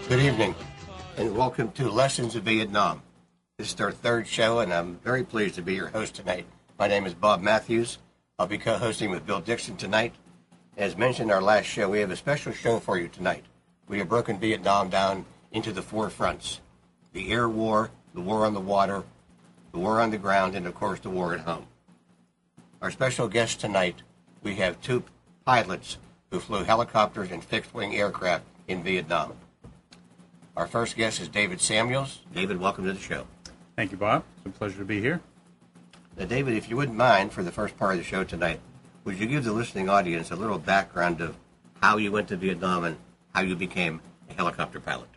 Good evening, and welcome to Lessons of Vietnam. This is our third show, and I'm very pleased to be your host tonight. My name is Bob Matthews. I'll be co-hosting with Bill Dixon tonight. As mentioned in our last show, we have a special show for you tonight. We have broken Vietnam down into the four fronts: the air war, the war on the water, the war on the ground, and of course the war at home. Our special guests tonight, we have two pilots who flew helicopters and fixed-wing aircraft in Vietnam. Our first guest is David Samuels. David, welcome to the show. Thank you, Bob. It's a pleasure to be here. Now, David, if you wouldn't mind, for the first part of the show tonight, would you give the listening audience a little background of how you went to Vietnam and how you became a helicopter pilot?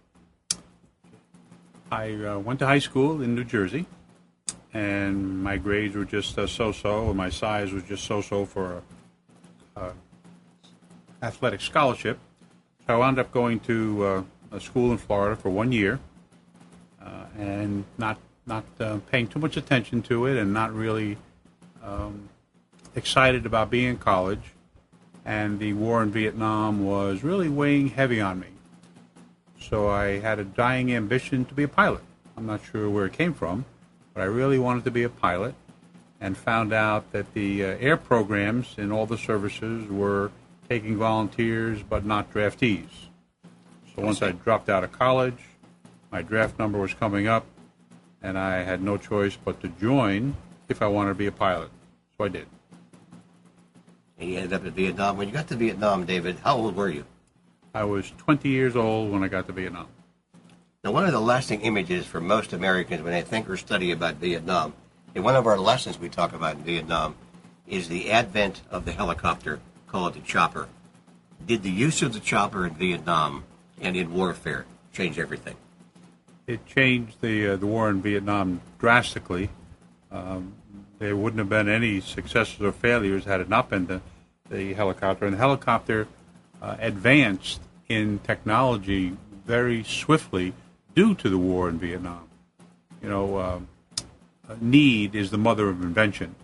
I went to high school in New Jersey, and my grades were just so-so, and my size was just so-so for an athletic scholarship. So I wound up going to a school in Florida for 1 year, and not paying too much attention to it, and not really excited about being in college. And the war in Vietnam was really weighing heavy on me. So I had a dying ambition to be a pilot. I'm not sure where it came from, but I really wanted to be a pilot, and found out that the air programs in all the services were taking volunteers but not draftees. So once I dropped out of college, my draft number was coming up, and I had no choice but to join if I wanted to be a pilot. So I did. And you ended up in Vietnam. When you got to Vietnam, David, how old were you? I was 20 years old when I got to Vietnam. Now, one of the lasting images for most Americans when they think or study about Vietnam, and one of our lessons we talk about in Vietnam, is the advent of the helicopter, called the chopper. Did the use of the chopper in Vietnam and in warfare change everything? It changed the war in Vietnam drastically. There wouldn't have been any successes or failures had it not been the helicopter. And the helicopter advanced in technology very swiftly due to the war in Vietnam. You know, need is the mother of invention.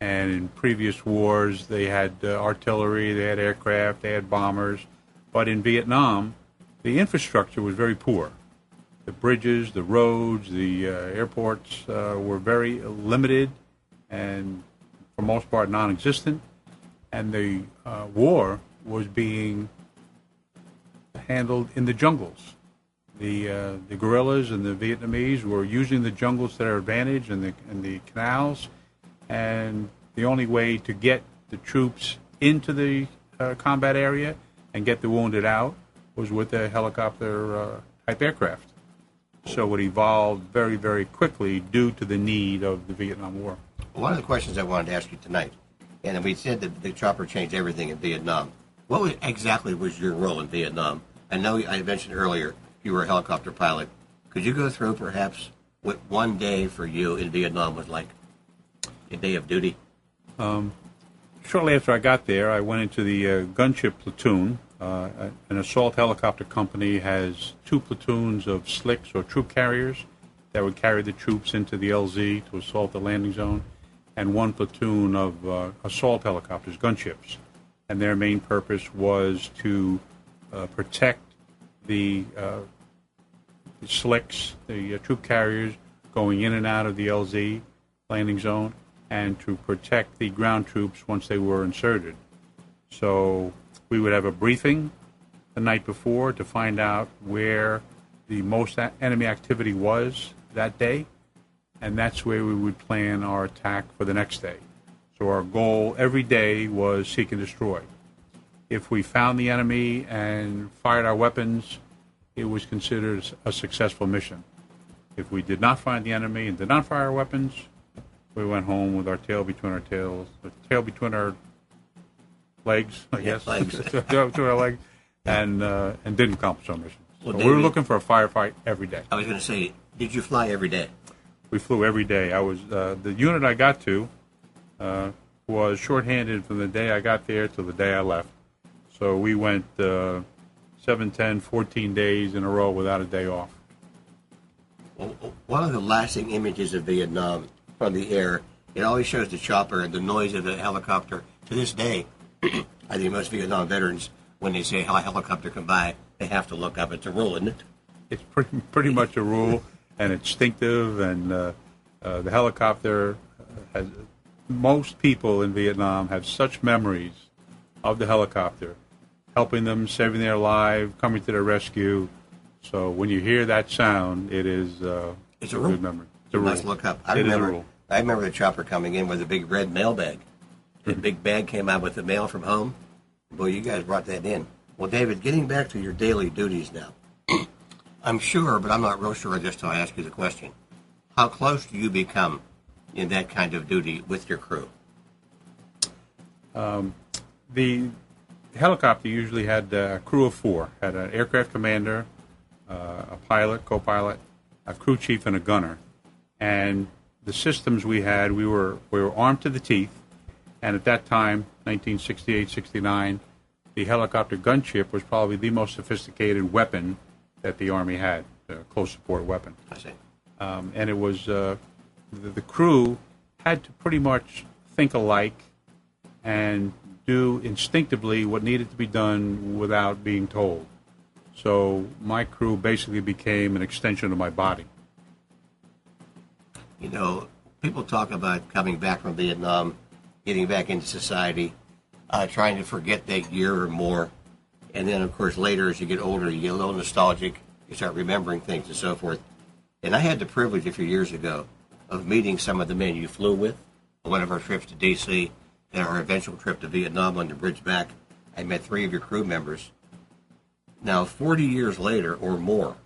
And in previous wars, they had artillery, they had aircraft, they had bombers. But in Vietnam, the infrastructure was very poor. The bridges, the roads, the airports were very limited and, for most part, non-existent. And the war was being handled in the jungles. The guerrillas and the Vietnamese were using the jungles to their advantage and the canals. And the only way to get the troops into the combat area and get the wounded out was with a helicopter-type aircraft. So it evolved very, very quickly due to the need of the Vietnam War. One of the questions I wanted to ask you tonight, and we said that the chopper changed everything in Vietnam. What exactly was your role in Vietnam? I know I mentioned earlier you were a helicopter pilot. Could you go through perhaps what one day for you in Vietnam was like? A day of duty? Shortly after I got there, I went into the gunship platoon. An assault helicopter company has 2 platoons of slicks or troop carriers that would carry the troops into the LZ to assault the landing zone, and 1 platoon of assault helicopters, gunships. And their main purpose was to protect the slicks, the troop carriers going in and out of the LZ landing zone, and to protect the ground troops once they were inserted. So we would have a briefing the night before to find out where the most enemy activity was that day, and that's where we would plan our attack for the next day. So our goal every day was seek and destroy. If we found the enemy and fired our weapons, it was considered a successful mission. If we did not find the enemy and did not fire our weapons, we went home with our tail between our legs, I guess. Legs. to our legs, and didn't accomplish our mission. Well, So David, we were looking for a firefight every day. I was going to say, did you fly every day? We flew every day. I was the unit I got to was shorthanded from the day I got there till the day I left. So we went 7, 10, 14 days in a row without a day off. Well, one of the lasting images of Vietnam from the air, it always shows the chopper and the noise of the helicopter. To this day, I think most Vietnam veterans, when they say a helicopter come by, they have to look up. It's a rule, isn't it? It's pretty much a rule and instinctive, and the helicopter has, most people in Vietnam have such memories of the helicopter, helping them, saving their life, coming to their rescue. So when you hear that sound, it is it's a rule. Good memory. It's a You rule. must look up. It is a rule. I remember the chopper coming in with a big red mail bag. The big bag came out with the mail from home. Boy, you guys brought that in. Well, David, getting back to your daily duties now, I'm sure, but I'm not real sure just till I ask you the question. How close do you become in that kind of duty with your crew? The helicopter usually had a crew of 4. Had an aircraft commander, a pilot, co-pilot, a crew chief, and a gunner. And the systems we had, we were armed to the teeth. And at that time, 1968, 69, the helicopter gunship was probably the most sophisticated weapon that the Army had, a close support weapon. I see. And it was the crew had to pretty much think alike and do instinctively what needed to be done without being told. So my crew basically became an extension of my body. You know, people talk about coming back from Vietnam, getting back into society, trying to forget that year or more. And then, of course, later as you get older, you get a little nostalgic. You start remembering things and so forth. And I had the privilege a few years ago of meeting some of the men you flew with on one of our trips to D.C. and our eventual trip to Vietnam on the bridge back. I met 3 of your crew members. Now, 40 years later or more,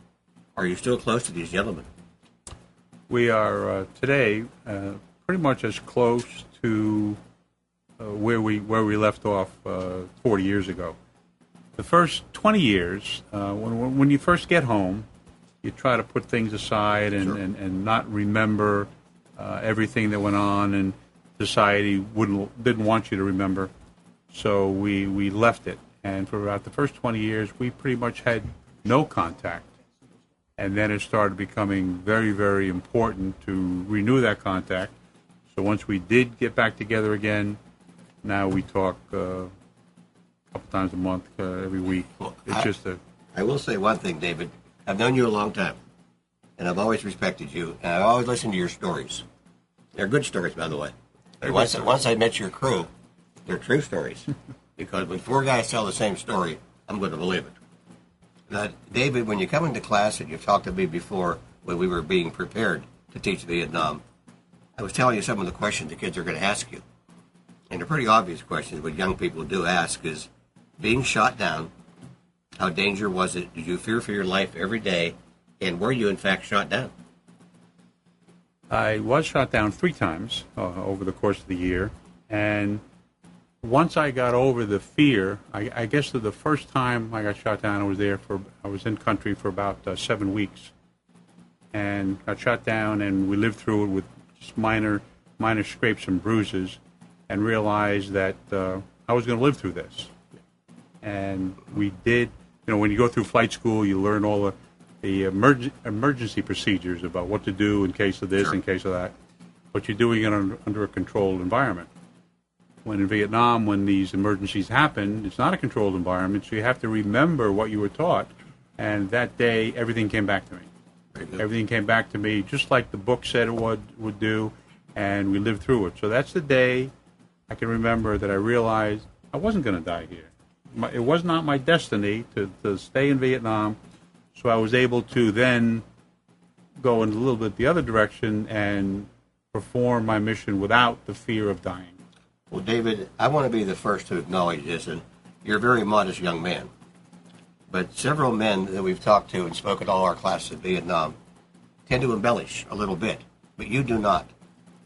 are you still close to these gentlemen? We are today pretty much as close to where we left off 40 years ago. The first 20 years, when you first get home, you try to put things aside and, Sure. and not remember everything that went on, and society didn't want you to remember. So we left it. And for about the first 20 years, we pretty much had no contact. And then it started becoming very, very important to renew that contact. So once we did get back together again, now we talk a couple times a month, every week. Well, It's I will say one thing, David. I've known you a long time, and I've always respected you, and I've always listened to your stories. They're good stories, by the way. And once I met your crew, they're true stories. Because when 4 guys tell the same story, I'm going to believe it. Now, David, when you come into class, and you've talked to me before when we were being prepared to teach Vietnam, I was telling you some of the questions the kids are going to ask you. And they're pretty obvious questions, what young people do ask is, being shot down, how dangerous was it? Did you fear for your life every day? And were you, in fact, shot down? I was shot down 3 times over the course of the year. And once I got over the fear, I guess that the first time I got shot down, I was in country for about 7 weeks. And got shot down, and we lived through it with just minor scrapes and bruises, and realized that I was going to live through this. And we did. You know, when you go through flight school, you learn all the emergency procedures about what to do in case of this, Sure. in case of that. But you're doing it under a controlled environment. When in Vietnam, when these emergencies happen, it's not a controlled environment, so you have to remember what you were taught. And that day, everything came back to me. Very good. Everything came back to me just like the book said it would do, and we lived through it. So that's the day I can remember that I realized I wasn't going to die here. It was not my destiny to stay in Vietnam, so I was able to then go in a little bit the other direction and perform my mission without the fear of dying. Well, David, I want to be the first to acknowledge this, and you're a very modest young man. But several men that we've talked to and spoken to all our classes in Vietnam tend to embellish a little bit, but you do not.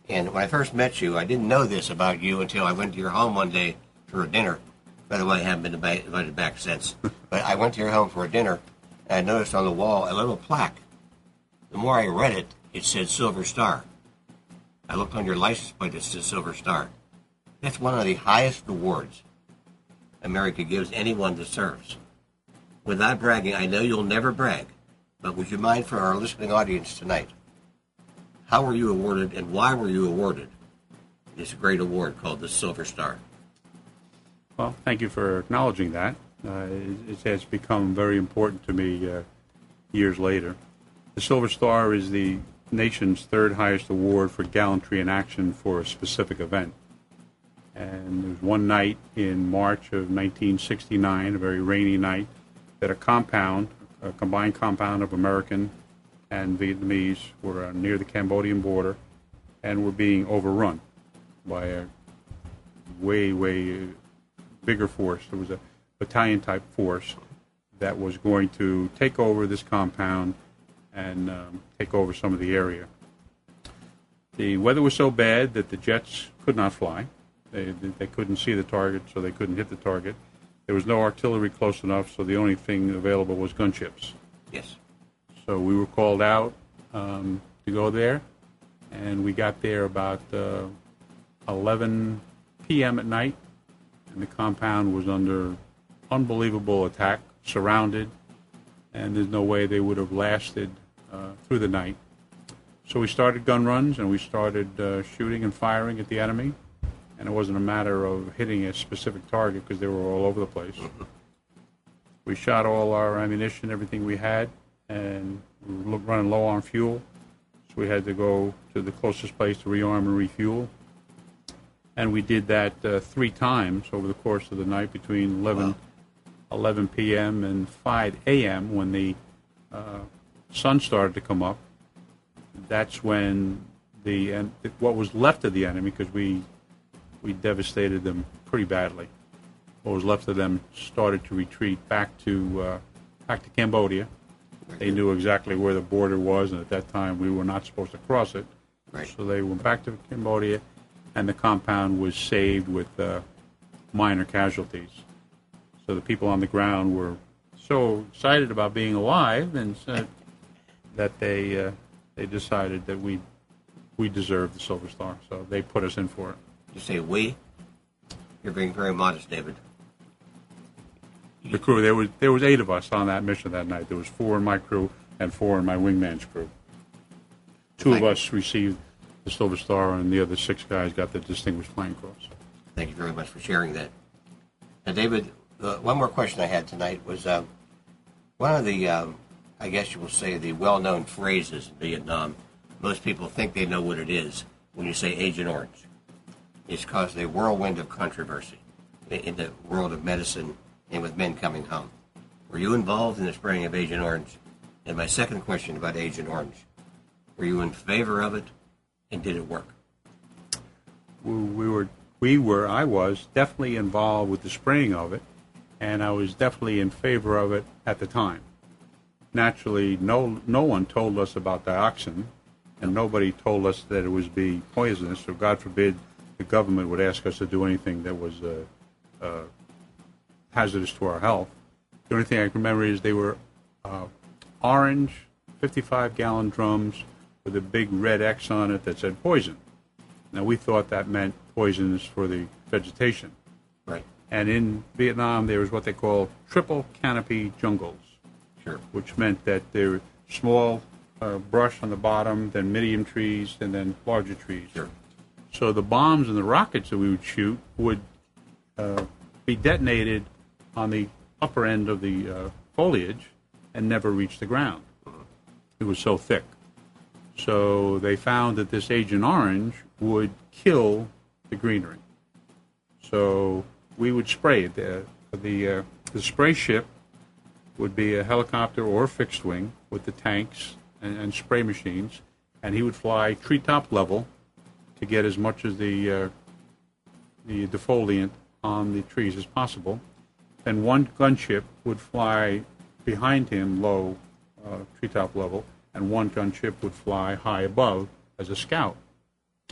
And when I first met you, I didn't know this about you until I went to your home one day for a dinner. By the way, I haven't been invited back since. But I went to your home for a dinner, and I noticed on the wall a little plaque. The more I read it, it said Silver Star. I looked on your license plate, it says Silver Star. That's one of the highest awards America gives anyone that serves. Without bragging, I know you'll never brag, but would you mind for our listening audience tonight, how were you awarded and why were you awarded this great award called the Silver Star? Well, thank you for acknowledging that. It has become very important to me years later. The Silver Star is the nation's third highest award for gallantry in action for a specific event. And there was one night in March of 1969, a very rainy night, that a combined compound of American and Vietnamese were near the Cambodian border and were being overrun by a way bigger force. There was a battalion-type force that was going to take over this compound and take over some of the area. The weather was so bad that the jets could not fly. They couldn't see the target, so they couldn't hit the target. There was no artillery close enough, so the only thing available was gunships. Yes. So we were called out to go there, and we got there about 11 p.m. at night, and the compound was under unbelievable attack, surrounded, and there's no way they would have lasted through the night. So we started gun runs, and we started shooting and firing at the enemy, and it wasn't a matter of hitting a specific target because they were all over the place. We shot all our ammunition, everything we had, and we were running low on fuel, so we had to go to the closest place to rearm and refuel. And we did that 3 times over the course of the night between 11 p.m. and 5 a.m. when the sun started to come up. That's when what was left of the enemy, because we devastated them pretty badly. What was left of them started to retreat back to Cambodia. They knew exactly where the border was, and at that time we were not supposed to cross it. Right. So they went back to Cambodia, and the compound was saved with minor casualties. So the people on the ground were so excited about being alive, and said that they decided that we deserved the Silver Star, so they put us in for it. You say we? You're being very modest, David. The crew, there was 8 of us on that mission that night. There was 4 in my crew and 4 in my wingman's crew. 2 of us received the Silver Star, and the other 6 guys got the Distinguished Flying Cross. Thank you very much for sharing that. Now, David, one more question I had tonight was one of the, I guess you will say, the well-known phrases in Vietnam. Most people think they know what it is when you say Agent Orange. It's caused a whirlwind of controversy in the world of medicine and with men coming home. Were you involved in the spraying of Agent Orange? And my second question about Agent Orange, were you in favor of it, and did it work? I was definitely involved with the spraying of it, and I was definitely in favor of it at the time. Naturally, no one told us about dioxin, and nobody told us that it would be poisonous, so God forbid the government would ask us to do anything that was hazardous to our health. The only thing I can remember is they were orange 55-gallon drums with a big red X on it that said poison. Now, we thought that meant poisons for the vegetation. Right. And in Vietnam, there was what they call triple canopy jungles, Sure. which meant that there were small brush on the bottom, then medium trees, and then larger trees. Sure. So the bombs and the rockets that we would shoot would be detonated on the upper end of the foliage and never reach the ground. It was so thick. So they found that this Agent Orange would kill the greenery. So we would spray it. The spray ship would be a helicopter or a fixed wing with the tanks and spray machines, and he would fly treetop level to get as much of the defoliant on the trees as possible. Then one gunship would fly behind him low, treetop level, and one gunship would fly high above as a scout.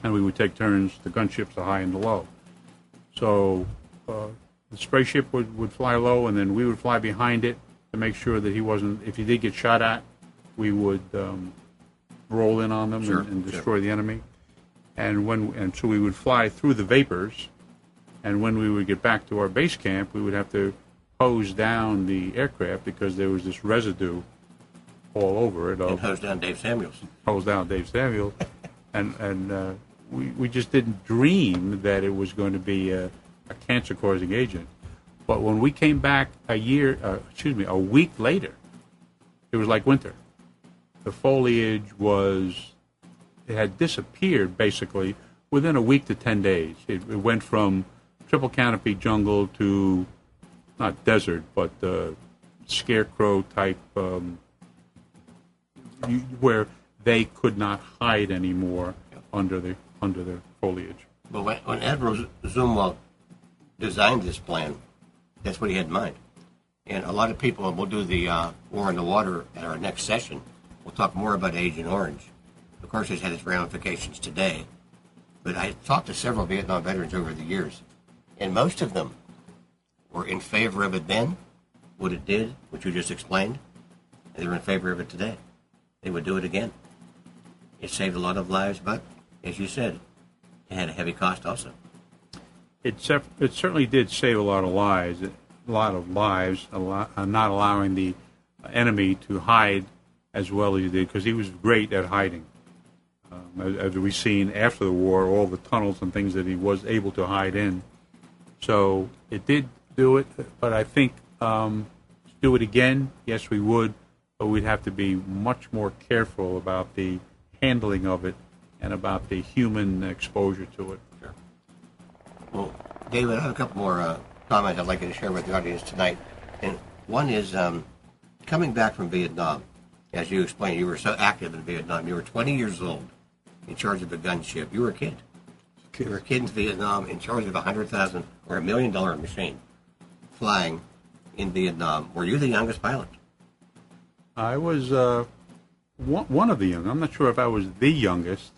And we would take turns, the gunships, the high and the low. So the spray ship would fly low, and then we would fly behind it to make sure that he wasn't, if he did get shot at, we would roll in on them and destroy the enemy. And so we would fly through the vapors, and when we would get back to our base camp, we would have to hose down the aircraft because there was this residue all over it. And hose down Dave Samuels. Hose down Dave Samuels. and we just didn't dream that it was going to be a cancer-causing agent. But when we came back a week later, it was like winter. The foliage had disappeared basically within a week to 10 days. It went from triple canopy jungle to not desert, but scarecrow type, where they could not hide anymore under the foliage. But when Admiral Zumwalt designed this plan, that's what he had in mind. And a lot of people, and we'll do the War in the Water at our next session, we'll talk more about Agent Orange. Of course, it's had its ramifications today. But I talked to several Vietnam veterans over the years, and most of them were in favor of it then, what it did, what you just explained, and they were in favor of it today. They would do it again. It saved a lot of lives, but, as you said, it had a heavy cost also. It certainly did save a lot of lives, not allowing the enemy to hide as well as he did, because he was great at hiding. As we've seen after the war, all the tunnels and things that he was able to hide in. So it did do it, but I think to do it again, yes, we would, but we'd have to be much more careful about the handling of it and about the human exposure to it. Sure. Well, David, I have a couple more comments I'd like you to share with the audience tonight. And one is coming back from Vietnam. As you explained, you were so active in Vietnam. You were 20 years old, in charge of a gunship. You were a kid. You were a kid in Vietnam, in charge of a $100,000 or $1 million machine, flying in Vietnam. Were you the youngest pilot? I was one of the young. I'm not sure if I was the youngest,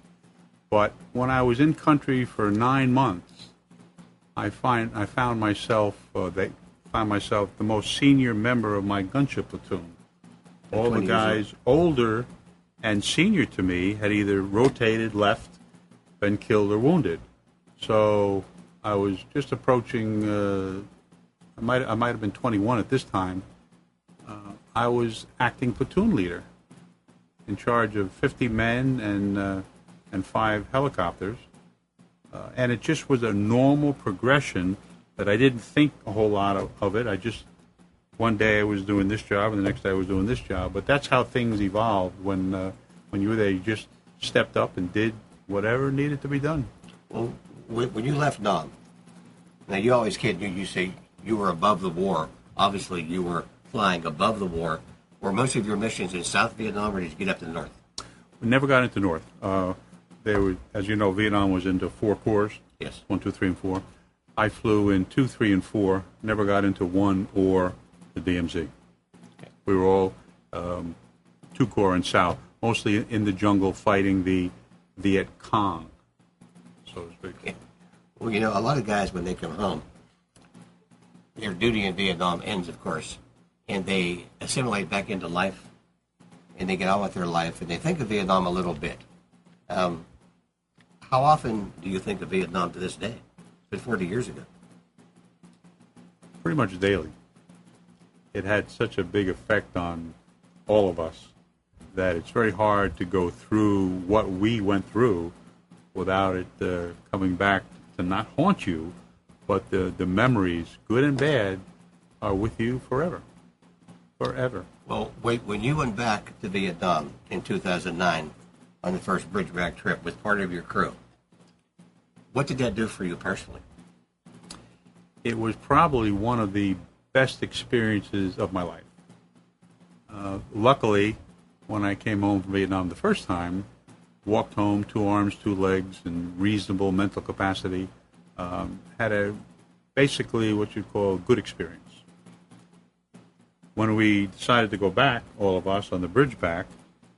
but when I was in country for 9 months, I found myself the most senior member of my gunship platoon. All the guys older and senior to me had either rotated, left, been killed or wounded. So I was just approaching. I might have been 21 at this time. I was acting platoon leader, in charge of 50 men and 5 helicopters, and it just was a normal progression that I didn't think a whole lot of it. I just, one day I was doing this job, and the next day I was doing this job. But that's how things evolved when you were there. You just stepped up and did whatever needed to be done. Well, when you left Nam, now you always kid, you say you were above the war. Obviously, you were flying above the war. Were most of your missions in South Vietnam, or did you get up to the north? We never got into north. There were, as you know, Vietnam was into 4 corps. Yes. 1, 2, 3, and 4. I flew in 2, 3, and 4. Never got into 1 or the DMZ. Okay. We were all 2 corps and south, mostly in the jungle fighting the Viet Cong, so to speak. Okay. Well, you know, a lot of guys, when they come home, their duty in Vietnam ends, of course, and they assimilate back into life, and they get on with their life, and they think of Vietnam a little bit. How often do you think of Vietnam to this day? It's been 40 years ago. Pretty much daily. It had such a big effect on all of us that it's very hard to go through what we went through without it coming back to not haunt you, but the memories, good and bad, are with you forever. Forever. Well, wait, when you went back to Vietnam in 2009 on the first Bridgeback trip with part of your crew, what did that do for you personally? It was probably one of the best experiences of my life. Luckily, when I came home from Vietnam the first time, walked home 2 arms, 2 legs, and reasonable mental capacity, had a basically what you'd call a good experience. When we decided to go back, all of us on the Bridgeback,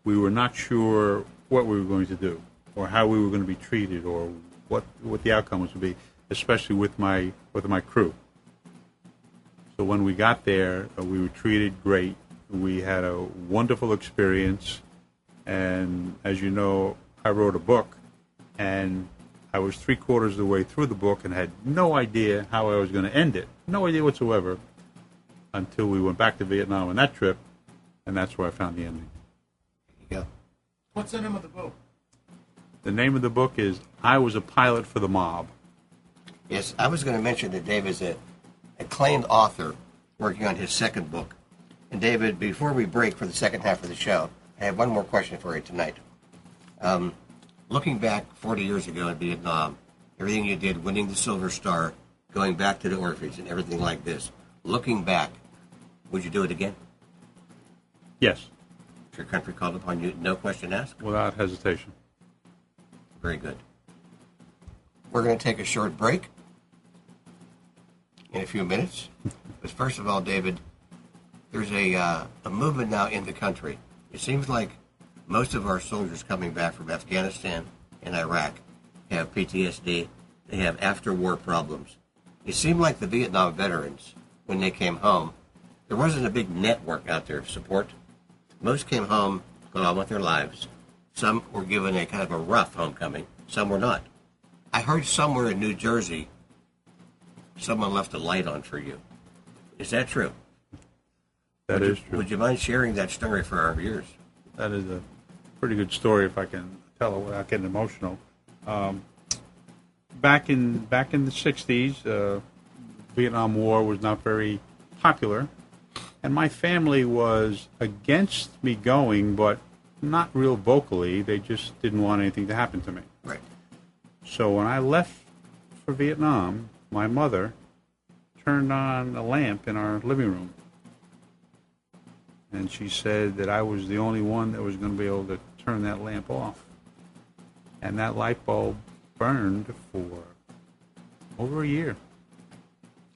we were not sure what we were going to do, or how we were going to be treated, or what the outcome was to be, especially with my crew. So when we got there, we were treated great. We had a wonderful experience, and as you know, I wrote a book, and I was 3/4 of the way through the book and had no idea how I was going to end it. No idea whatsoever until we went back to Vietnam on that trip, and that's where I found the ending. Yeah. What's the name of the book? The name of the book is I Was a Pilot for the Mob. Yes, I was going to mention that Dave is a acclaimed author working on his second book. And David, before we break for the second half of the show, I have one more question for you tonight. Looking back 40 years ago in Vietnam, everything you did, winning the Silver Star, going back to the orphanage and everything like this, looking back, would you do it again? Yes, If your country called upon you, no question asked? without hesitation. Very good. We're going to take a short break in a few minutes. But first of all, David, there's a movement now in the country. It seems like most of our soldiers coming back from Afghanistan and Iraq have PTSD. They have after-war problems. It seemed like the Vietnam veterans, when they came home, there wasn't a big network out there of support. Most came home, got on with their lives. Some were given a kind of a rough homecoming. Some were not. I heard somewhere in New Jersey, someone left a light on for you. Is that true? That is true. Would you mind sharing that story for our viewers? That is a pretty good story if I can tell it without getting emotional. Back in the 60s, Vietnam War was not very popular, and my family was against me going, but not real vocally. They just didn't want anything to happen to me. Right. So when I left for Vietnam, my mother turned on a lamp in our living room. And she said that I was the only one that was going to be able to turn that lamp off. And that light bulb burned for over a year.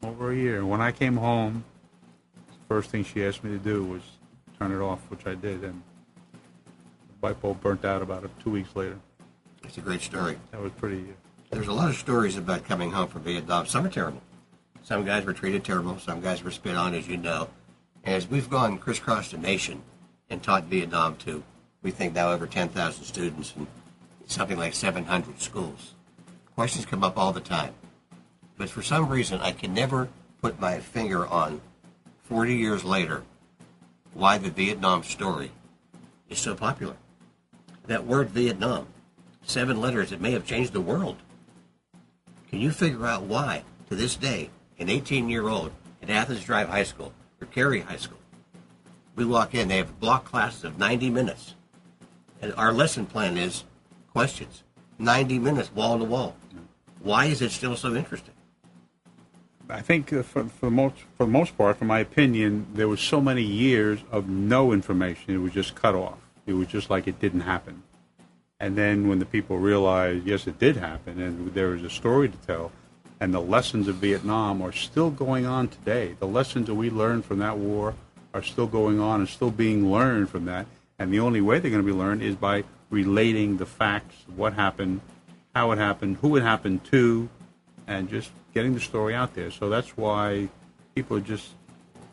Over a year. When I came home, the first thing she asked me to do was turn it off, which I did. And the light bulb burnt out about 2 weeks later. It's a great story. That was pretty... There's a lot of stories about coming home from Vietnam. Some are terrible. Some guys were treated terrible. Some guys were spit on, as you know. And as we've gone crisscross the nation and taught Vietnam to, we think now over 10,000 students and something like 700 schools. Questions come up all the time. But for some reason, I can never put my finger on, 40 years later, why the Vietnam story is so popular. That word Vietnam, 7 letters, it may have changed the world. Can you figure out why, to this day, an 18-year-old at Athens Drive High School, or Cary High School, we walk in, they have block classes of 90 minutes. And our lesson plan is questions. 90 minutes, wall to wall. Why is it still so interesting? I think for the most part, from my opinion, there was so many years of no information. It was just cut off. It was just like it didn't happen. And then when the people realized, yes, it did happen, and there was a story to tell, and the lessons of Vietnam are still going on today. The lessons that we learned from that war are still going on and still being learned from that. And the only way they're going to be learned is by relating the facts, what happened, how it happened, who it happened to, and just getting the story out there. So that's why people are just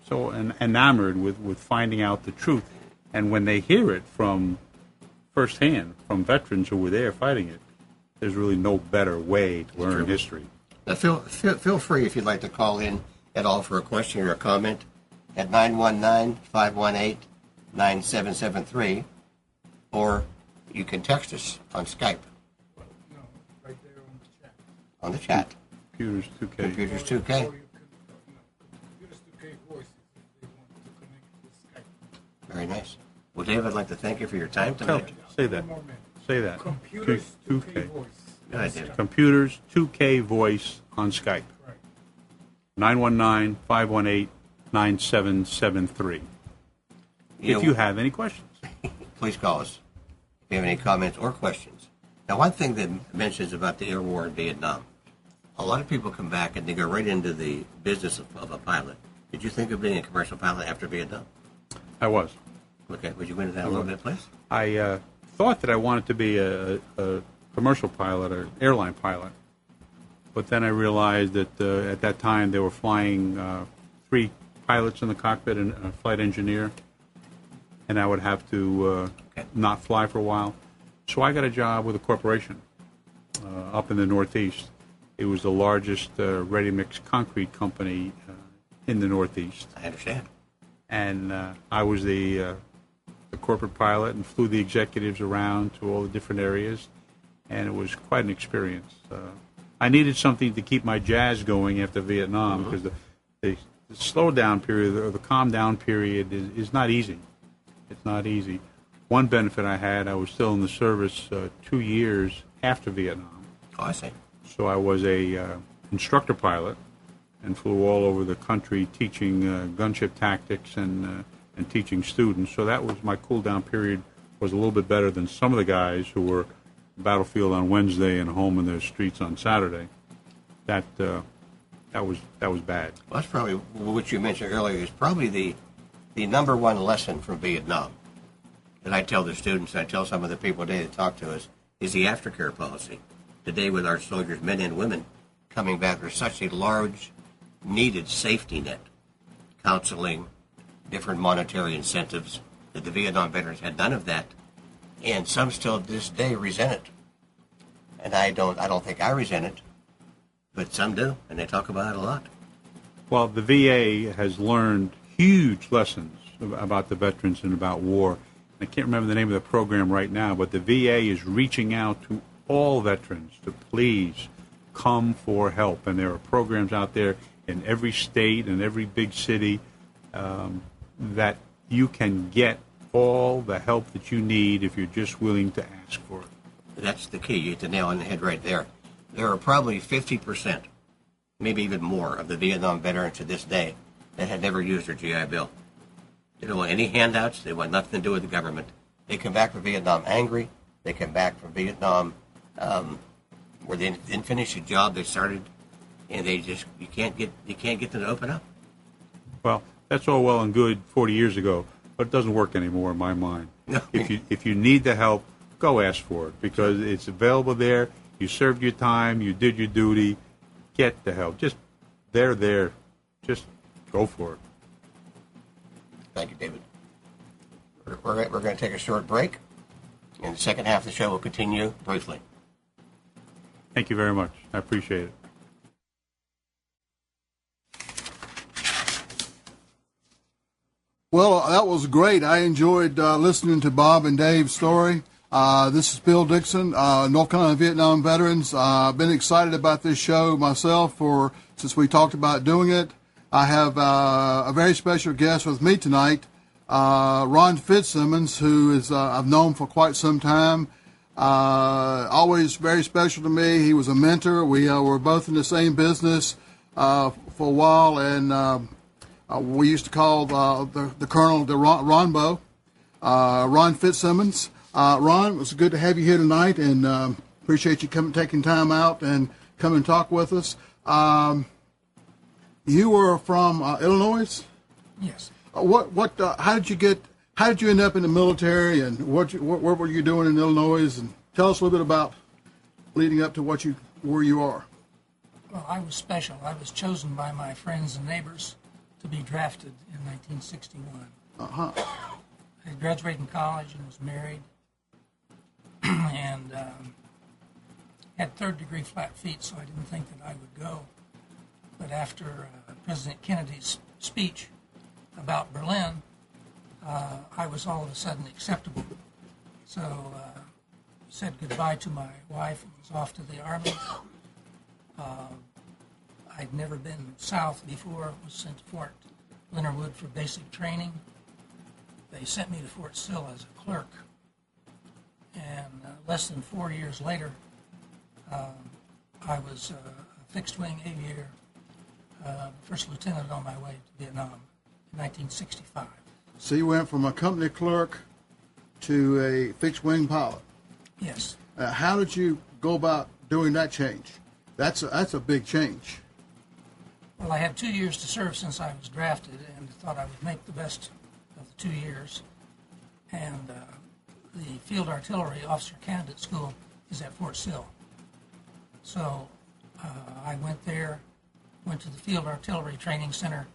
so enamored with finding out the truth. And when they hear it from firsthand, from veterans who were there fighting it, there's really no better way to learn history. Now, feel free if you'd like to call in at all for a question or a comment at 919-518-9773, or you can text us on Skype. No, right there on the chat. On the chat. Computers 2K. Computers 2K. Or you can, Computers 2K voices if they want to connect with Skype. Very nice. Well, Dave, I'd like to thank you for your time tonight. Say that. One more minute. Say that. Computers 2K 2K. voice. Good idea. Computers 2K voice on Skype. Right. 919-518-9773. If you have any questions. Please call us if you have any comments or questions. Now, one thing that mentions about the air war in Vietnam, a lot of people come back and they go right into the business of a pilot. Did you think of being a commercial pilot after Vietnam? I was. Okay, would you go into that a little bit, please? I thought that I wanted to be a commercial pilot or airline pilot, but then I realized that at that time they were flying 3 pilots in the cockpit and a flight engineer, and I would have to not fly for a while. So I got a job with a corporation up in the Northeast. It was the largest ready-mix concrete company in the Northeast. I understand. And I was the corporate pilot and flew the executives around to all the different areas, and it was quite an experience. I needed something to keep my jazz going after Vietnam because the slow down period or the calm down period is not easy. It's not easy. One benefit I had, I was still in the service 2 years after Vietnam. Oh, I see. So I was a instructor pilot and flew all over the country teaching gunship tactics and teaching students. So that was my cool down period was a little bit better than some of the guys who were battlefield on Wednesday and home in their streets on Saturday. That was bad. Well, that's probably what you mentioned earlier is probably the number one lesson from Vietnam that I tell the students, I tell some of the people today that talk to us, is the aftercare policy. Today with our soldiers, men and women, coming back, there's such a large, needed safety net, counseling, different monetary incentives, that the Vietnam veterans had none of that, and some still to this day resent it. And I don't think I resent it, but some do, and they talk about it a lot. Well, the VA has learned huge lessons about the veterans and about war. I can't remember the name of the program right now, but the VA is reaching out to all veterans to please come for help. And there are programs out there in every state and every big city that you can get all the help that you need if you're just willing to ask for it. That's the key. You hit the nail on the head right there. There are probably 50%, maybe even more, of the Vietnam veterans to this day that had never used their GI Bill. They don't want any handouts. They want nothing to do with the government. They come back from Vietnam angry. They come back from Vietnam where they didn't finish the job they started, and they just you can't get them to open up. Well, that's all well and good 40 years ago, but it doesn't work anymore in my mind. No. If you need the help, go ask for it because it's available there. You served your time. You did your duty. Get the help. They're there. Just go for it. Thank you, David. We're going to take a short break. In the second half of the show, we'll continue briefly. Thank you very much. I appreciate it. Well, that was great. I enjoyed listening to Bob and Dave's story. This is Bill Dixon, North Carolina Vietnam Veterans. I've been excited about this show myself since we talked about doing it. I have a very special guest with me tonight, Ron Fitzsimmons, who is I've known for quite some time. Always very special to me. He was a mentor. We were both in the same business for a while, and we used to call the Colonel the Ronbo, Ron Fitzsimmons. Ron, it was good to have you here tonight, and appreciate you taking time out and come and talk with us. You were from Illinois. Yes. How did you end up in the military, and what were you doing in Illinois? And tell us a little bit about leading up to where you are. Well, I was special. I was chosen by my friends and neighbors to be drafted in 1961. Uh-huh. I graduated from college and was married, and had third-degree flat feet, so I didn't think that I would go. But after President Kennedy's speech about Berlin, I was all of a sudden acceptable. So said goodbye to my wife and was off to the Army. I'd never been south before, was sent to Fort Leonard Wood for basic training. They sent me to Fort Sill as a clerk. And less than 4 years later, I was a fixed-wing aviator, first lieutenant on my way to Vietnam in 1965. So you went from a company clerk to a fixed-wing pilot. Yes. How did you go about doing that change? That's a big change. Well, I had 2 years to serve since I was drafted and thought I would make the best of the 2 years. And the Field Artillery Officer Candidate School is at Fort Sill. So I went there, went to the Field Artillery Training Center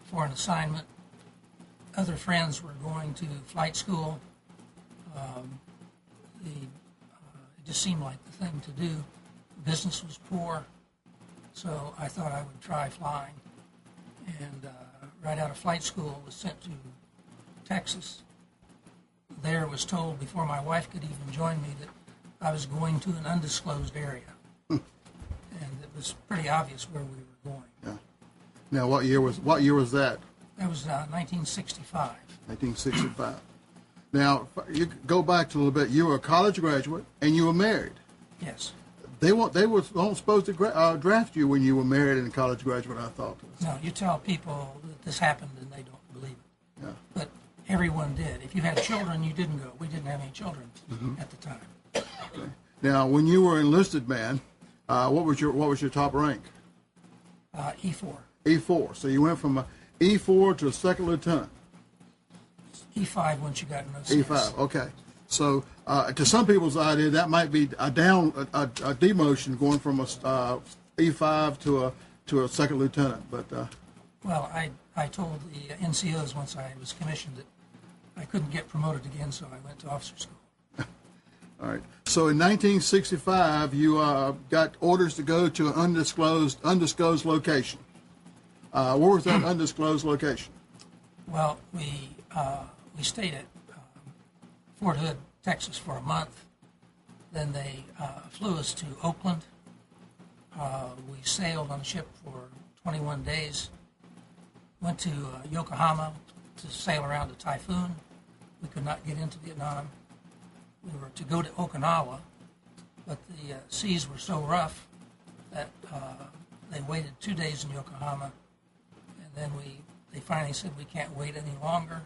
for an assignment. Other friends were going to flight school. It just seemed like the thing to do. Business was poor, so I thought I would try flying. And right out of flight school, was sent to Texas. There was told before my wife could even join me that I was going to an undisclosed area. And it was pretty obvious where we were going. Yeah. Now, what year was that? That was 1965. 1965. Now, you go back to a little bit. You were a college graduate and you were married. Yes. They were not supposed to draft you when you were married and a college graduate, I thought. No, you tell people that this happened and they don't believe it. Yeah. But everyone did. If you had children, you didn't go. We didn't have any children at the time. Okay. Now, when you were enlisted man, what was your top rank? E4. E4. So you went from a E4 to a second lieutenant. E5 once you got in those. E5. Okay. So to some people's idea, that might be a demotion going from a E5 to a second lieutenant. But Well, I told the NCOs once I was commissioned that I couldn't get promoted again, so I went to officer school. all right. So in 1965, you got orders to go to an undisclosed location. Where was that undisclosed location? Well, we stayed at Fort Hood, Texas for a month. Then they flew us to Oakland. We sailed on a ship for 21 days. Went to Yokohama to sail around to Typhoon. We could not get into Vietnam. We were to go to Okinawa, but the seas were so rough that they waited 2 days in Yokohama, and then they finally said we can't wait any longer,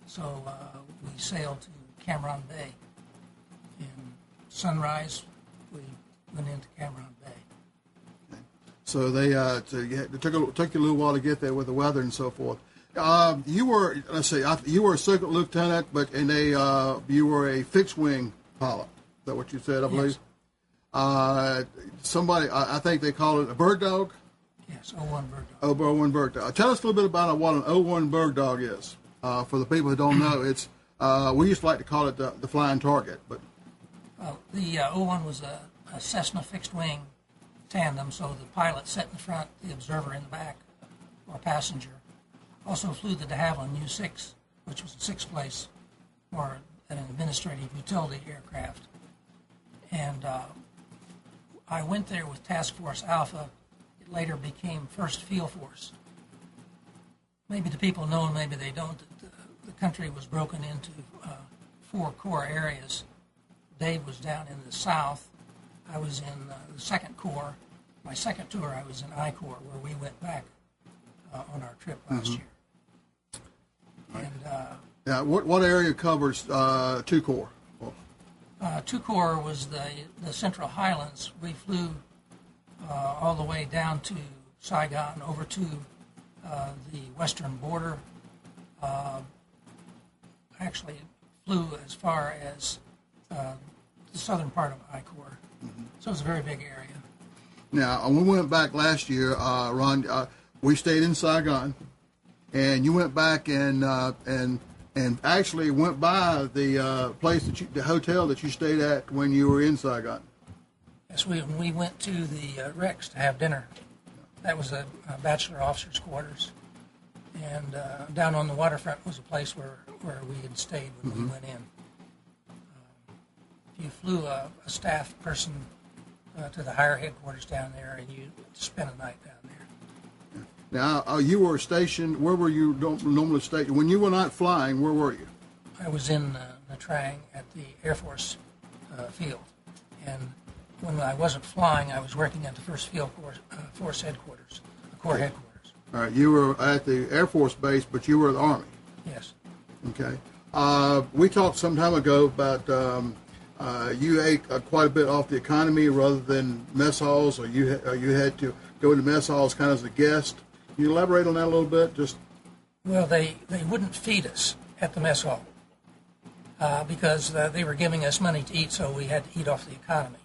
so we sailed to Cam Bay. In sunrise, we went into Cam Bay. So they it took you a little while to get there with the weather and so forth. You were you were a second lieutenant, but you were a fixed wing pilot. Is that what you said? I believe. Yes. Somebody, I think they call it a bird dog. Yes, O-1 bird dog. O-1 bird dog. Tell us a little bit about what an O-1 bird dog is. For the people who don't know, it's we used to like to call it the flying target, but The O-1 was a Cessna fixed wing tandem, so the pilot sat in the front, the observer in the back, or passenger. Also flew the de Havilland U-6, which was a six-place or an administrative utility aircraft. And I went there with Task Force Alpha. It later became First Field Force. Maybe the people know, and maybe they don't, that the country was broken into 4 core areas. Dave was down in the south. I was in the Second Corps. My second tour, I was in I Corps, where we went back on our trip last year. And what area covers 2 Corps? 2 Corps was the Central Highlands. We flew all the way down to Saigon, over to the western border. Actually flew as far as the southern part of I Corps. So it's a very big area. Now, when we went back last year, Ron, we stayed in Saigon, and you went back and actually went by the place the hotel that you stayed at when you were in Saigon. Yes, we went to the Rex to have dinner. That was a bachelor officer's quarters, and down on the waterfront was a place where we had stayed when we went in. If you flew a staff person to the higher headquarters down there, and you spent a night down there. Now, you were stationed. Where were you normally stationed? When you were not flying, where were you? I was in Nha Trang at the Air Force field, and when I wasn't flying, I was working at the First Field Force headquarters, the Corps headquarters. All right, you were at the Air Force base, but you were in the Army. Yes. Okay. We talked some time ago about you ate quite a bit off the economy rather than mess halls, or you had to go to mess halls kind of as a guest. Can you elaborate on that a little bit? Well, they wouldn't feed us at the mess hall because they were giving us money to eat, so we had to eat off the economy.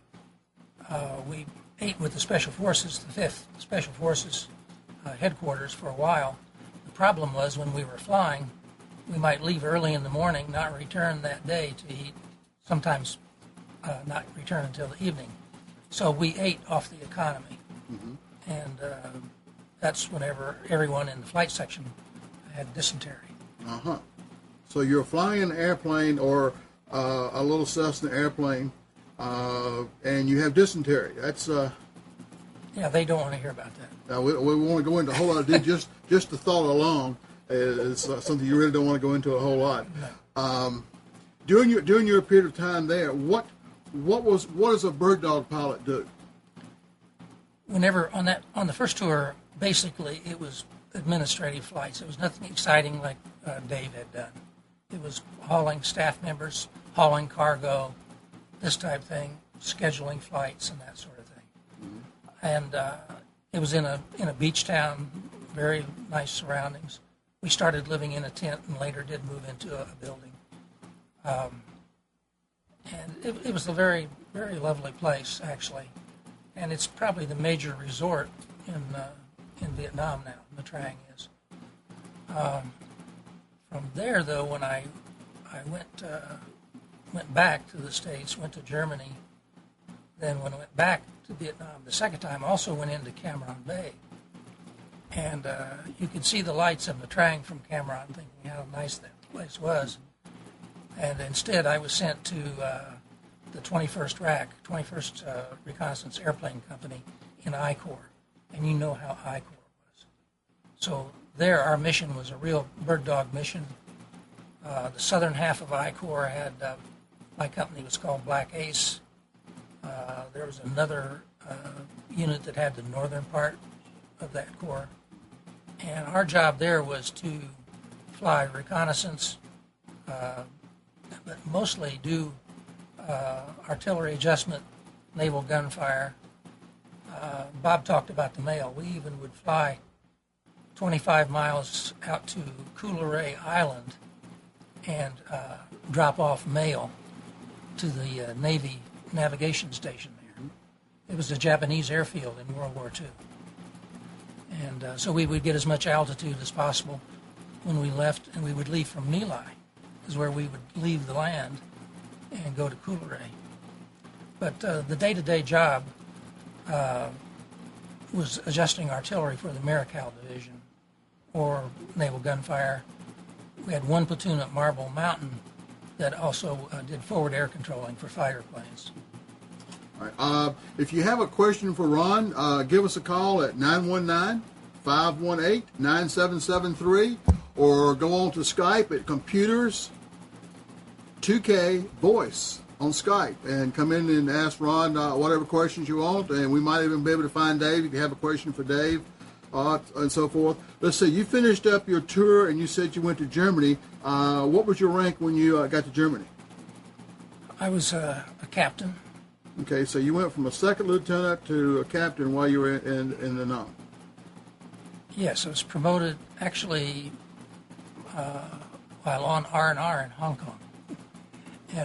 We ate with the Special Forces, the 5th Special Forces headquarters for a while. The problem was when we were flying, we might leave early in the morning, not return that day to eat, sometimes not return until the evening. So we ate off the economy. And that's whenever everyone in the flight section had dysentery. Uh-huh. So you're flying an airplane or a little Cessna airplane, and you have dysentery. That's Yeah, they don't want to hear about that. Now, we want to go into a whole lot of detail. Just the thought alone is something you really don't want to go into a whole lot. No. During your period of time there, what does a bird dog pilot do? Whenever on the first tour, basically it was administrative flights. It was nothing exciting like Dave had done. It was hauling staff members, hauling cargo, this type of thing, scheduling flights and that sort of thing. Mm-hmm. And it was in a beach town, very nice surroundings. We started living in a tent and later did move into a building. And it was a very, very lovely place, actually. And it's probably the major resort in Vietnam now, Nha Trang is. From there, though, when I went back to the States, went to Germany, then when I went back to Vietnam the second time, I also went into Cam Ranh Bay. And you could see the lights of Nha Trang from Cam Ranh, thinking how nice that place was. And instead, I was sent to the 21st RAC, 21st Reconnaissance Airplane Company in I Corps. And you know how I Corps was. So there, our mission was a real bird dog mission. The southern half of I Corps had, my company was called Black Ace. There was another unit that had the northern part of that corps. And our job there was to fly reconnaissance, but mostly do artillery adjustment, naval gunfire. Bob talked about the mail. We even would fly 25 miles out to Coulare Island and drop off mail to the Navy navigation station there. It was a Japanese airfield in World War II. And so we would get as much altitude as possible when we left, and we would leave from My Lai, is where we would leave the land and go to Coulare. But the day-to-day job was adjusting artillery for the Marical Division or naval gunfire. We had one platoon at Marble Mountain that also did forward air controlling for fighter planes. All right. If you have a question for Ron, give us a call at 919-518-9773 or go on to Skype at Computers 2K Voice on Skype and come in and ask Ron whatever questions you want, and we might even be able to find Dave if you have a question for Dave and so forth. Let's see, you finished up your tour and you said you went to Germany. What was your rank when you got to Germany? I was a captain. Okay, so you went from a second lieutenant to a captain while you were in the Nam. Yes, I was promoted actually while on R&R in Hong Kong.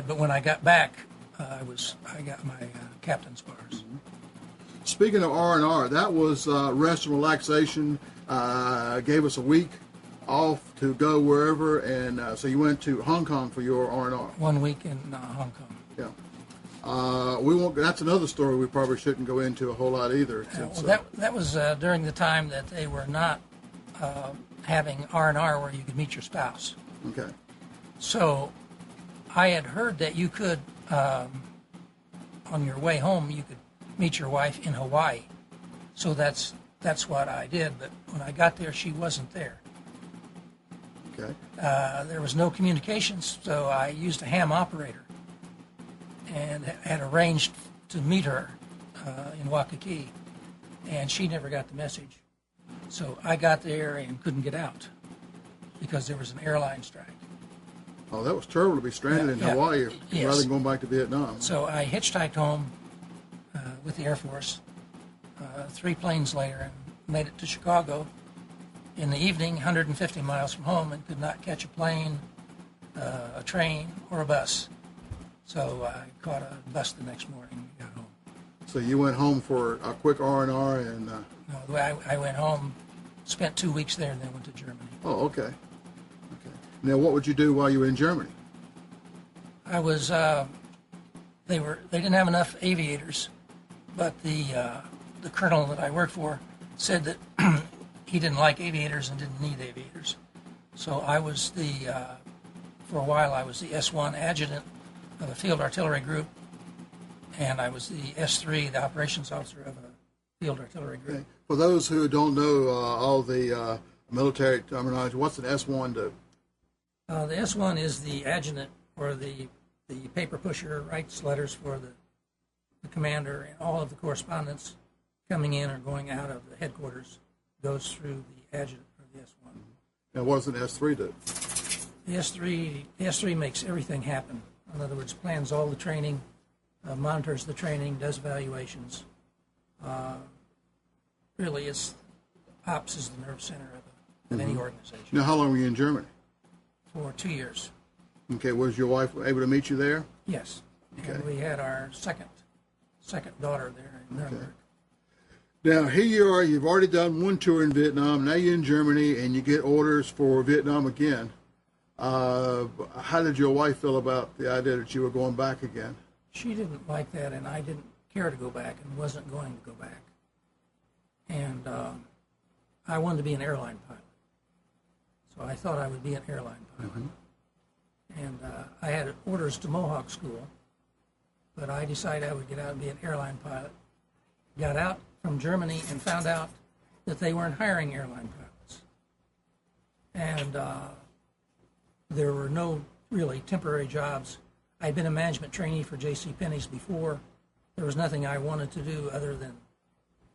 But when I got back, I got my captain's bars. Speaking of R&R, that was rest and relaxation. Gave us a week off to go wherever, and so you went to Hong Kong for your R&R. 1 week in Hong Kong. Yeah. We won't. That's another story we probably shouldn't go into a whole lot either. Since, that was during the time that they were not having R&R where you could meet your spouse. Okay. So I had heard that you could, on your way home, you could meet your wife in Hawaii. So that's what I did. But when I got there, she wasn't there. Okay. There was no communications, so I used a ham operator and had arranged to meet her in Waikiki, and she never got the message. So I got there and couldn't get out because there was an airline strike. Oh, that was terrible to be stranded in Hawaii rather than going back to Vietnam. So I hitchhiked home with the Air Force 3 planes later and made it to Chicago in the evening, 150 miles from home, and could not catch a plane, a train, or a bus. So I caught a bus the next morning and got home. So you went home for a quick R&R and... No, I went home, spent 2 weeks there, and then went to Germany. Oh, okay. Okay. Now, what would you do while you were in Germany? I was... They didn't have enough aviators, but the colonel that I worked for said that he didn't like aviators and didn't need aviators. So I was for a while, I was the S1 adjutant of a field artillery group, and I was the S3, the operations officer of a Field Artillery Group. Okay. For those who don't know all the military terminology, what's an S1 do? The S1 is the adjutant, or the paper pusher, writes letters for the commander, and all of the correspondence coming in or going out of the headquarters goes through the adjutant, or the S1. And what does an S3 do? The S3 makes everything happen. In other words, plans all the training, monitors the training, does evaluations. Really, ops is the nerve center of any organization. Now, how long were you in Germany? For 2 years. Okay, was your wife able to meet you there? Yes. Okay. And we had our second daughter there in Nuremberg. Now, here you are, you've already done one tour in Vietnam, now you're in Germany, and you get orders for Vietnam again. How did your wife feel about the idea that you were going back again? She didn't like that, and I didn't care to go back and wasn't going to go back. And I wanted to be an airline pilot. So I thought I would be an airline pilot. And I had orders to Mohawk School, but I decided I would get out and be an airline pilot. Got out from Germany and found out that they weren't hiring airline pilots. And there were no really temporary jobs. I'd been a management trainee for J.C. Penney's before. There was nothing I wanted to do other than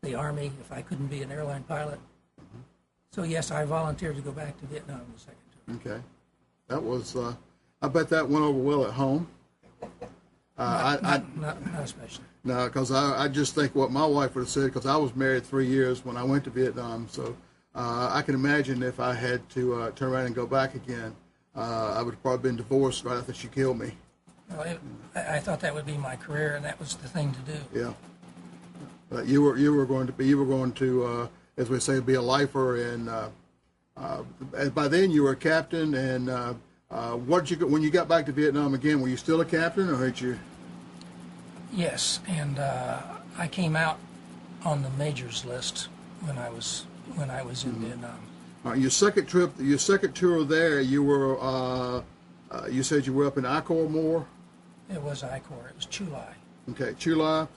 the Army if I couldn't be an airline pilot. So yes, I volunteered to go back to Vietnam the second tour. Okay. That was, I bet that went over well at home. Not especially. No, because I just think what my wife would have said, because I was married 3 years when I went to Vietnam, so I can imagine if I had to turn around and go back again, I would have probably been divorced right after she killed me. Well, I thought that would be my career, and that was the thing to do. Yeah. But you were going to as we say, be a lifer, and by then you were a captain. And when you got back to Vietnam again, were you still a captain, or had you? Yes, and I came out on the majors list when I was in Vietnam. Your second tour there, you were. You said you were up in I Corps more. It was I Corps. It was Chu Lai. Okay, Chu Lai.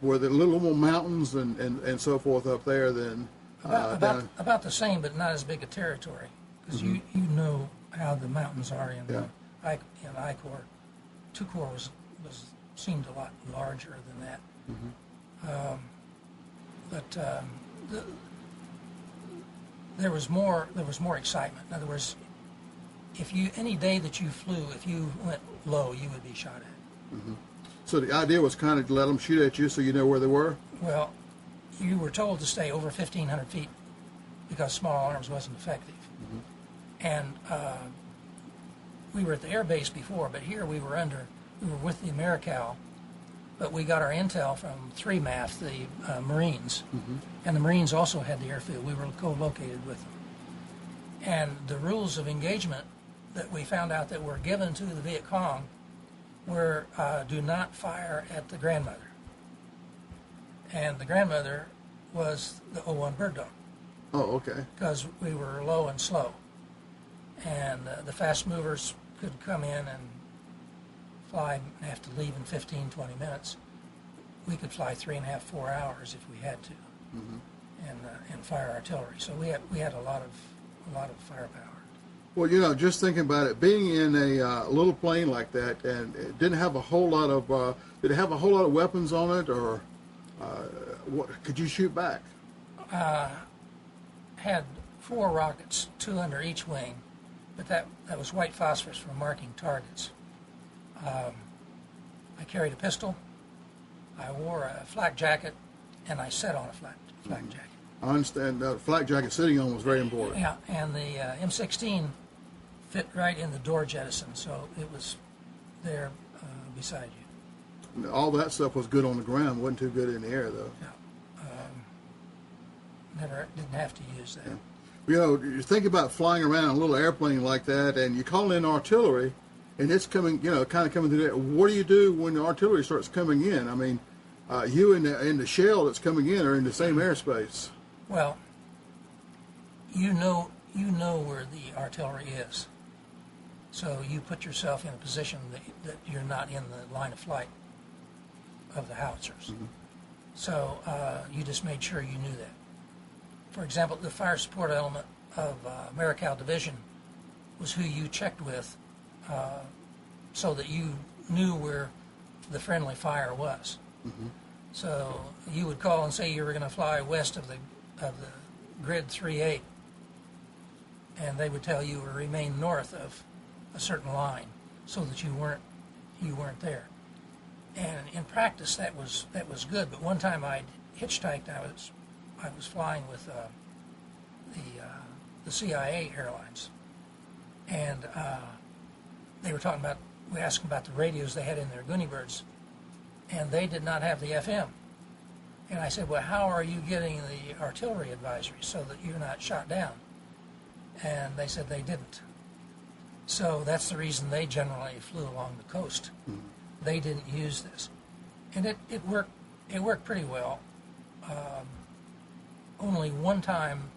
Were there little more mountains and so forth up there than about the same, but not as big a territory, because you know how the mountains are in I Corps. II Corps seemed a lot larger than that. But there was more excitement. In other words, any day that you flew, if you went low, you would be shot at. So the idea was kind of to let them shoot at you so you know where they were? Well, you were told to stay over 1,500 feet because small arms wasn't effective. And we were at the air base before, but here we were with the AmeriCal, but we got our intel from 3MAF, the Marines, and the Marines also had the airfield. We were co-located with them. And the rules of engagement that we found out that were given to the Viet Cong were do not fire at the grandmother. And the grandmother was the O-1 Bird Dog. Oh, okay. Because we were low and slow. And the fast movers could come in and fly and have to leave in 15, 20 minutes. We could fly 3.5, 4 hours if we had to, and fire artillery. So we had a lot of firepower. Well, just thinking about it, being in a little plane like that, and it didn't have a whole lot of, did it have a whole lot of weapons on it, or what could you shoot back? Had 4 rockets, 2 under each wing, but that was white phosphorus for marking targets. I carried a pistol, I wore a flak jacket, and I sat on a flak jacket. I understand flak jacket sitting on was very important. Yeah, and the M16 fit right in the door jettison, so it was there beside you. All that stuff was good on the ground, wasn't too good in the air, though. Yeah. Didn't have to use that. Yeah. You think about flying around in a little airplane like that, and you call in artillery, and it's coming, kind of coming through there. What do you do when the artillery starts coming in? I mean, you and the shell that's coming in are in the same airspace. Well, you know where the artillery is, so you put yourself in a position that you're not in the line of flight of the howitzers. So you just made sure you knew that. For example, the fire support element of Marical Division was who you checked with so that you knew where the friendly fire was. So you would call and say you were going to fly west of the grid 38, and they would tell you to remain north of a certain line so that you weren't there. And in practice, that was good. But one time I hitchhiked. I was flying with the CIA airlines, and they were talking about. We asked them about the radios they had in their Goonie Birds, and they did not have the FM. And I said, "Well, how are you getting the artillery advisory so that you're not shot down?" And they said they didn't. So that's the reason they generally flew along the coast. They didn't use this, and it worked. It worked pretty well. Only one time,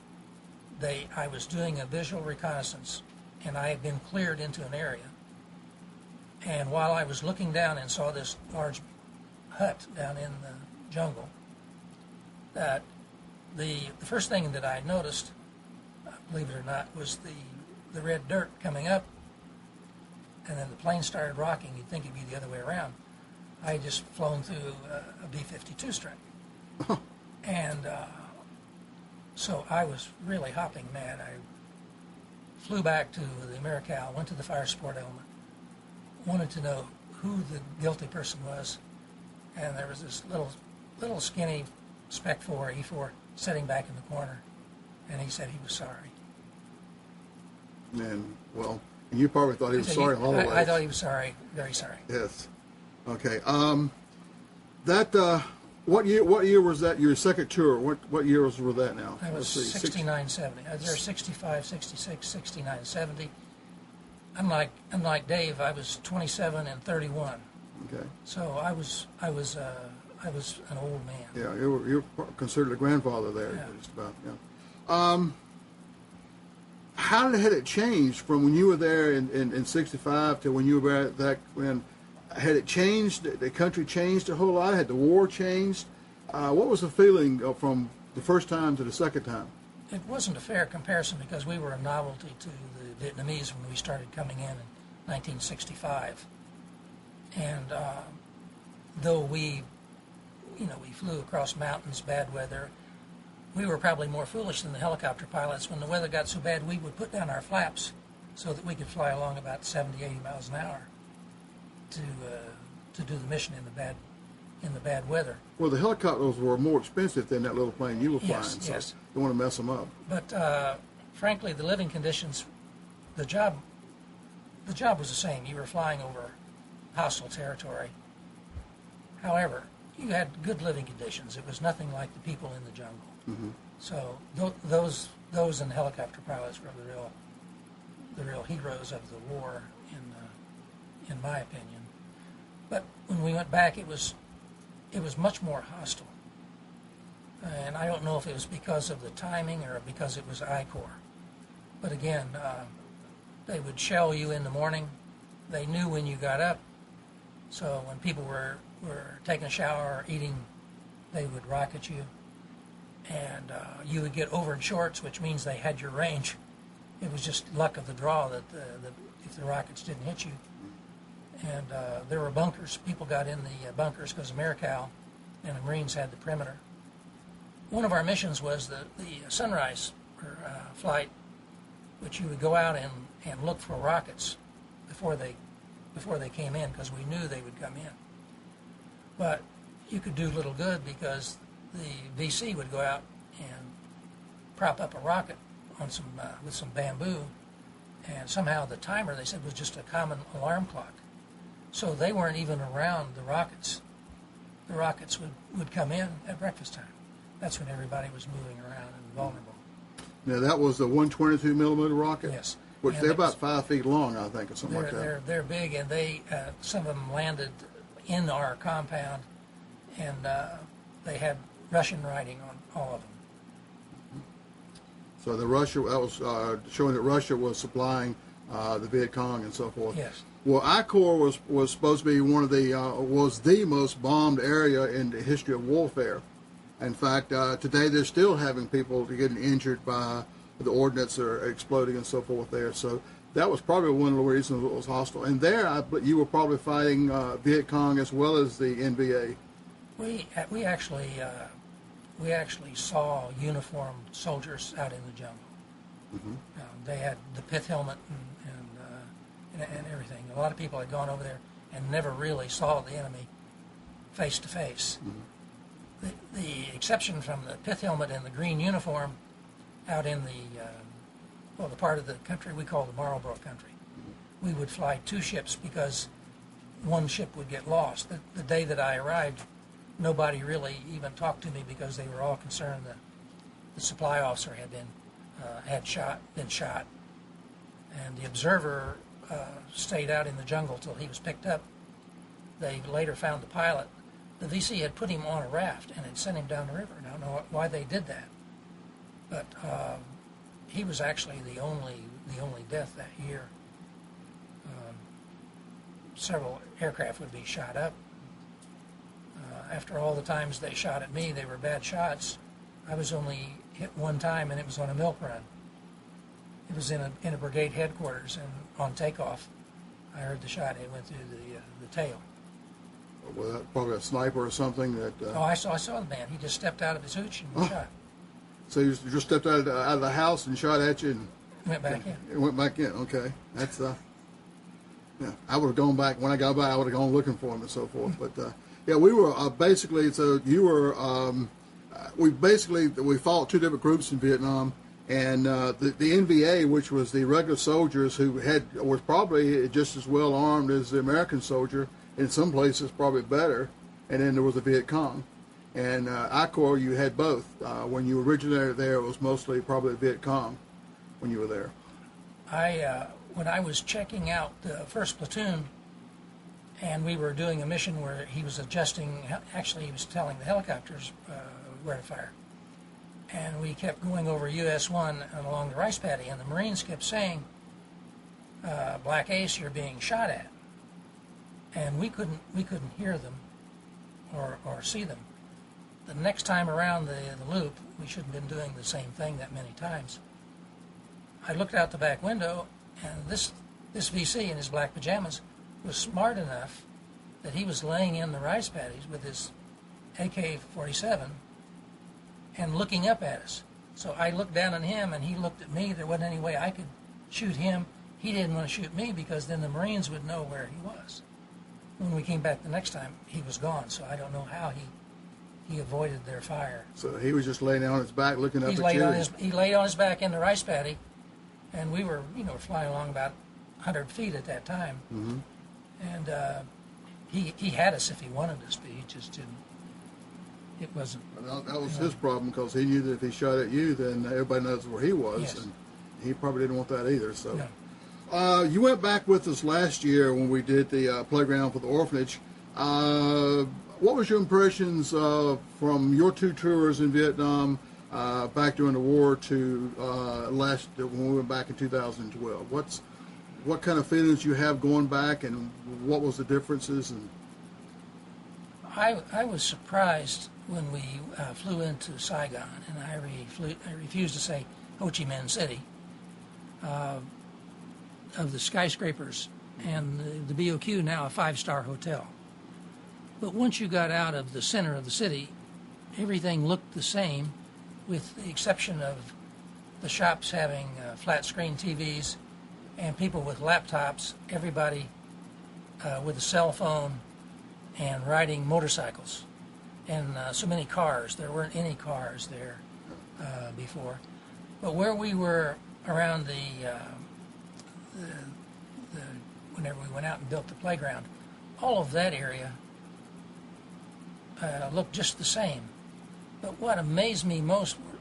I was doing a visual reconnaissance, and I had been cleared into an area. And while I was looking down and saw this large hut down in the jungle, that the first thing that I noticed, believe it or not, was the red dirt coming up, and then the plane started rocking. You'd think it'd be the other way around. I had just flown through a B-52 strike. And so I was really hopping mad. I flew back to the Marical, went to the fire support element, wanted to know who the guilty person was, and there was this little skinny Spec 4, E4, sitting back in the corner, and he said he was sorry. And, well, and you probably thought he was sorry all the way. I thought he was sorry, very sorry. Yes. Okay. What year was that? Your second tour? What years were that now? That was 69, 70. I was there 65, 66, 69, 70. Unlike Dave, I was 27 and 31. Okay. So I was an old man. Yeah, you were considered a grandfather there, Yeah. just about. Yeah. How had it changed from when you were there in 65 to when you were back when? Had it changed? The country changed a whole lot? Had the war changed? What was the feeling from the first time to the second time? It wasn't a fair comparison because we were a novelty to the Vietnamese when we started coming in 1965. And though we flew across mountains, bad weather, we were probably more foolish than the helicopter pilots. When the weather got so bad, we would put down our flaps so that we could fly along about 70, 80 miles an hour to do the mission in the bad weather. Well, the helicopters were more expensive than that little plane you were flying, Yes, so yes. you don't want to mess them up. But frankly, the living conditions, the job was the same. You were flying over hostile territory. However, you had good living conditions. It was nothing like the people in the jungle. Mm-hmm. So those and helicopter pilots were the real heroes of the war, in my opinion. But when we went back, it was much more hostile. And I don't know if it was because of the timing or because it was I-Corps. But again, they would shell you in the morning. They knew when you got up. So when people were taking a shower or eating, they would rocket you. And you would get over in shorts, which means they had your range. It was just luck of the draw that if the rockets didn't hit you. And there were bunkers. People got in the bunkers because of Marical and the Marines had the perimeter. One of our missions was the sunrise flight, which you would go out and look for rockets before they came in, because we knew they would come in. But you could do little good because the VC would go out and prop up a rocket on with some bamboo, and somehow the timer, they said, was just a common alarm clock. So they weren't even around the rockets. The rockets would come in at breakfast time. That's when everybody was moving around and vulnerable. Now, that was the 122 millimeter rocket? Yes. Which And they're it was- about 5 feet long, I think, or something like that. They're big, and they some of them landed in our compound, and they had Russian writing on all of them. So that was showing that Russia was supplying the Viet Cong and so forth. Yes. Well, I-Corps was supposed to be one of the was the most bombed area in the history of warfare. In fact, today they're still having people getting injured by the ordnance or exploding and so forth there. So that was probably one of the reasons it was hostile. And there, you were probably fighting Viet Cong as well as the NVA. We actually saw uniformed soldiers out in the jungle. Mm-hmm. They had the pith helmet and everything. A lot of people had gone over there and never really saw the enemy face to face. The exception from the pith helmet and the green uniform out in the part of the country we call the Marlborough country. We would fly 2 ships because one ship would get lost. The day that I arrived, nobody really even talked to me because they were all concerned that the supply officer had been shot, and the observer stayed out in the jungle till he was picked up. They later found the pilot. The VC had put him on a raft and had sent him down the river. I don't know why they did that, but he was actually the only death that year. Several aircraft would be shot up. After all the times they shot at me, they were bad shots. I was only hit one time, and it was on a milk run. It was in a brigade headquarters, and on takeoff, I heard the shot. It went through the tail. Was that probably a sniper or something? I saw the man. He just stepped out of his hooch and shot. So you just stepped out of the house and shot at you and Went back in. It went back in. Okay, that's yeah. I would have gone back when I got back. I would have gone looking for him and so forth. But yeah, we were basically. So you were. We fought 2 different groups in Vietnam, and the NVA, which was the regular soldiers who was probably just as well armed as the American soldier. In some places, probably better. And then there was the Viet Cong. And I-Corps, you had both. When you originated there, it was mostly probably Viet Cong when you were there. When I was checking out the 1st Platoon, and we were doing a mission where he was adjusting, actually he was telling the helicopters where to fire. And we kept going over US-1 and along the rice paddy, and the Marines kept saying, Black Ace, you're being shot at. And we couldn't hear them or see them. The next time around the loop, we shouldn't have been doing the same thing that many times. I looked out the back window, and this VC in his black pajamas was smart enough that he was laying in the rice paddies with his AK-47 and looking up at us. So I looked down at him, and he looked at me. There wasn't any way I could shoot him. He didn't want to shoot me because then the Marines would know where he was. When we came back the next time, he was gone, so I don't know how he avoided their fire. So he was just laying on his back looking up at you? He laid on his back in the rice paddy, and we were, flying along about 100 feet at that time. Mm-hmm. And he had us if he wanted us, but he just didn't. It wasn't. That was his problem, because he knew that if he shot at you, then everybody knows where he was, Yes. and he probably didn't want that either. So. No. You went back with us last year when we did the playground for the orphanage. What was your impressions from your 2 tours in Vietnam back during the war to when we went back in 2012? What kind of feelings you have going back, and what was the differences? And I was surprised when we flew into Saigon, and I refused to say Ho Chi Minh City. Of the skyscrapers and the BOQ, now a 5-star hotel. But once you got out of the center of the city, everything looked the same, with the exception of the shops having flat screen TVs and people with laptops, everybody with a cell phone and riding motorcycles, and so many cars. There weren't any cars there before. But where we were around whenever we went out and built the playground, all of that area looked just the same. But what amazed me most were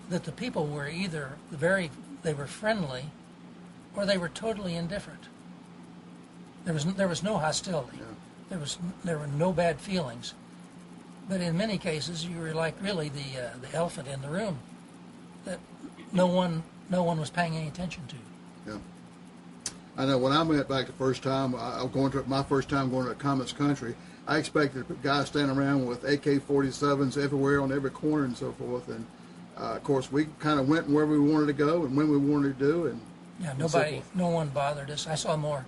that the people were either they were friendly, or they were totally indifferent. There was no hostility. Yeah. There were no bad feelings. But in many cases, you were like really the elephant in the room that no one was paying any attention to. yeah. I know when I went back the first time, my first time going to Comets Country, I expected guys standing around with AK-47s everywhere on every corner and so forth. And of course, we kind of went where we wanted to go and when we wanted to do. And Yeah, and so no one bothered us. I saw more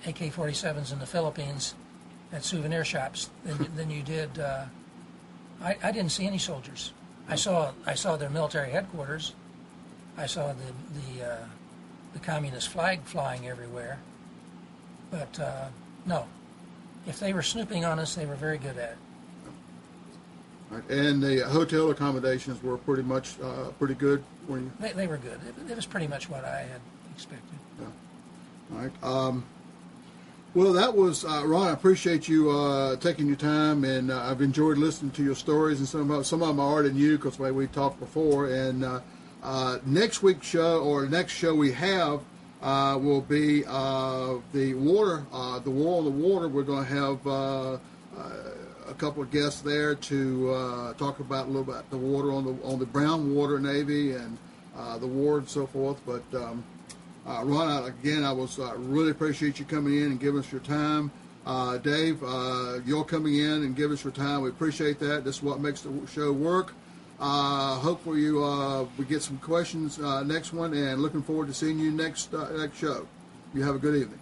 AK-47s in the Philippines at souvenir shops than you did. I didn't see any soldiers. I saw their military headquarters. I saw the communist flag flying everywhere. But no, if they were snooping on us, they were very good at it. Right. And the hotel accommodations were pretty much pretty good. Were you? They were good. It was pretty much what I had expected. Yeah. All right. Well, that was Ron. I appreciate you taking your time, and I've enjoyed listening to your stories. And some of them I already knew because we talked before. And next week's show, or the next show we have, will be the war on the water. We're going to have a couple of guests there to talk about a little about the water on the Brown Water Navy and the war and so forth. But Ron, again, I was really appreciate you coming in and giving us your time. Dave, you're coming in and giving us your time. We appreciate that. This is what makes the show work. Hopefully we get some questions next one, and looking forward to seeing you next show. You have a good evening.